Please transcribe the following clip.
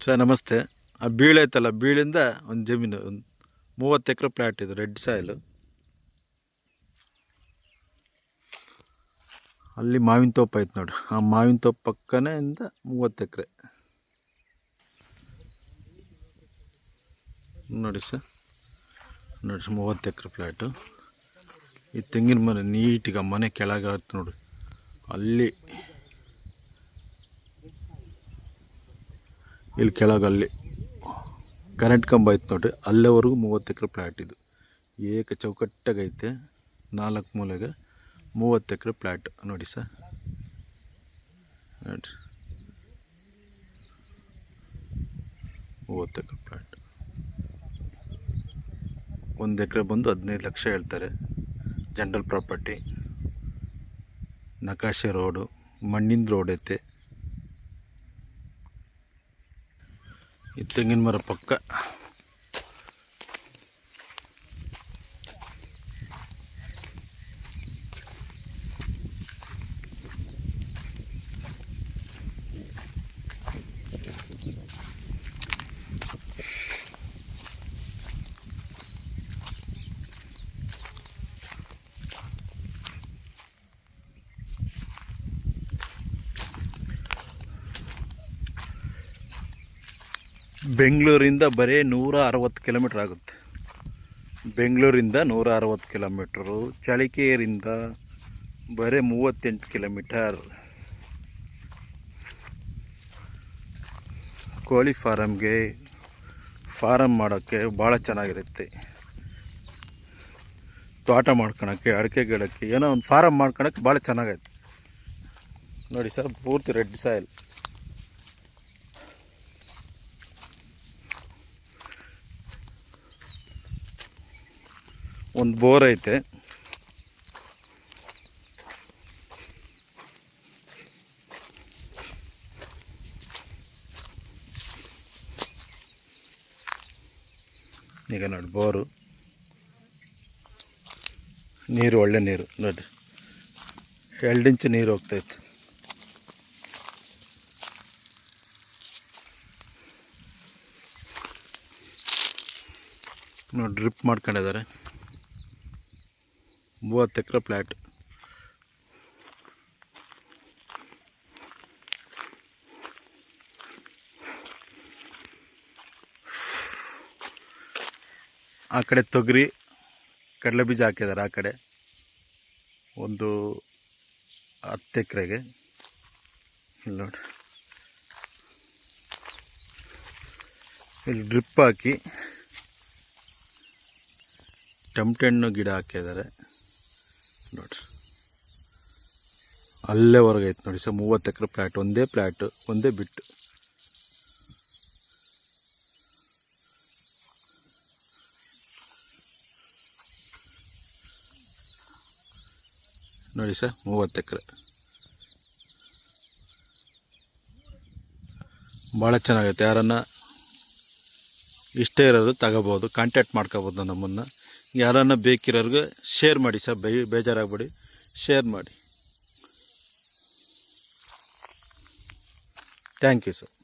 Sir ನಮಸ್ತೆ. ಆ ಬೀಳು ಐತಲ್ಲ, ಬೀಳಿಂದ ಒಂದು ಜಮೀನು, ಒಂದು 30 ಎಕರೆ ಪ್ಲ್ಯಾಟ್ ಇದು, ರೆಡ್ ಸಾಯಿಲು. ಅಲ್ಲಿ ಮಾವಿನ ತೋಪ ಐತೆ ನೋಡ್ರಿ. ಆ ಮಾವಿನ ತೋಪ ಪಕ್ಕನೇ ಇಂದ 30 ಎಕರೆ ನೋಡಿ ಸರ್. ನೋಡಿರಿ 30 ಎಕರೆ ಪ್ಲ್ಯಾಟು. ಈ ತೆಂಗಿನ ಮನೆ ನೀಟಿಗೆ ಮನೆ ಕೆಳಗಾಗುತ್ತೆ ನೋಡ್ರಿ. ಅಲ್ಲಿ ಇಲ್ಲಿ ಕೆಳಗಲ್ಲಿ ಕರೆಂಟ್ ಕಂಬ ಐತೆ ನೋಡ್ರಿ. ಅಲ್ಲಿವರೆಗೂ 30 ಎಕರೆ ಪ್ಲ್ಯಾಟ್ ಇದು. ಏಕ ಚೌಕಟ್ಟಾಗೈತೆ. 4 ಮೂಲೆಗೆ 30 ಎಕರೆ ಪ್ಲ್ಯಾಟ್ ನೋಡಿ ಸರ್. ನೋಡಿರಿ 30 ಎಕರೆ ಪ್ಲ್ಯಾಟ್. 1 ಎಕರೆ ಬಂದು 15 ಲಕ್ಷ ಹೇಳ್ತಾರೆ. ಜನರಲ್ ಪ್ರಾಪರ್ಟಿ, ನಕಾಶೆ ರೋಡು, ಮಣ್ಣಿನ ರೋಡ್ ಐತೆ. ಈ ತೆಂಗಿನ ಮರ ಪಕ್ಕ ಬೆಂಗಳೂರಿಂದ ಬರೀ 160 ಕಿಲೋಮೀಟ್ರ್ ಆಗುತ್ತೆ. ಬೆಂಗಳೂರಿಂದ 160 ಕಿಲೋಮೀಟ್ರು. ಚಳಿಕೆರೆಯಿಂದ ಬರೀ 38 ಕಿಲೋಮೀಟರ್. ಕೋಳಿ ಫಾರಮ್ ಮಾಡೋಕ್ಕೆ ಭಾಳ ಚೆನ್ನಾಗಿರುತ್ತೆ. ತೋಟ ಮಾಡ್ಕೊಳಕ್ಕೆ, ಅಡಿಕೆ ಗಿಡಕ್ಕೆ, ಏನೋ ಒಂದು ಫಾರಮ್ ಮಾಡ್ಕೊಳಕ್ಕೆ ಭಾಳ ಚೆನ್ನಾಗೈತೆ ನೋಡಿ ಸರ್. ಪೂರ್ತಿ ರೆಡ್ ಸಾಯಿಲ್. ಒಂದು ಬೋರ್ ಐತೆ. ಈಗ ನೋಡಿ ಬೋರು, ನೀರು ಒಳ್ಳೆ ನೀರು ನೋಡಿರಿ. 2 ಇಂಚು ನೀರು ಹೋಗ್ತೈತೆ. ನೋಡಿ ಡ್ರಿಪ್ ಮಾಡ್ಕೊಂಡಿದ್ದಾರೆ. 30 ಎಕರೆ ಪ್ಲ್ಯಾಟ್. ಆ ಕಡೆ ತೊಗರಿ, ಕಡಲೆ ಬೀಜ ಹಾಕಿದ್ದಾರೆ. ಆ ಕಡೆ ಒಂದು 10 ಎಕರೆಗೆ ಇಲ್ಲಿ ನೋಡಿ, ಇಲ್ಲಿ ಡ್ರಿಪ್ ಹಾಕಿ ಟಮಟೆ ಹಣ್ಣು ಗಿಡ ಹಾಕಿದ್ದಾರೆ ನೋಡ್ರಿ. ಅಲ್ಲೇವರೆಗೆ ಐತೆ ನೋಡಿ ಸರ್. 30 ಎಕರೆ ಪ್ಲ್ಯಾಟ್. ಒಂದೇ ಪ್ಲ್ಯಾಟು, ಒಂದೇ ಬಿಟ್ಟು. ನೋಡಿ ಸರ್ 30 ಎಕರೆ. ಭಾಳ ಚೆನ್ನಾಗೈತೆ. ಯಾರನ್ನ ಇಷ್ಟ ಇರೋದು ತಗೋಬೋದು, ಕಾಂಟ್ಯಾಕ್ಟ್ ಮಾಡ್ಕೋಬೋದು ನಮ್ಮನ್ನು. ಯಾರನ್ನ ಬೇಕಿರೋರಿಗೆ ಶೇರ್ ಮಾಡಿ ಸರ್. ಬೇಜಾರಾಗಬೇಡಿ, ಶೇರ್ ಮಾಡಿ. Thank you sir.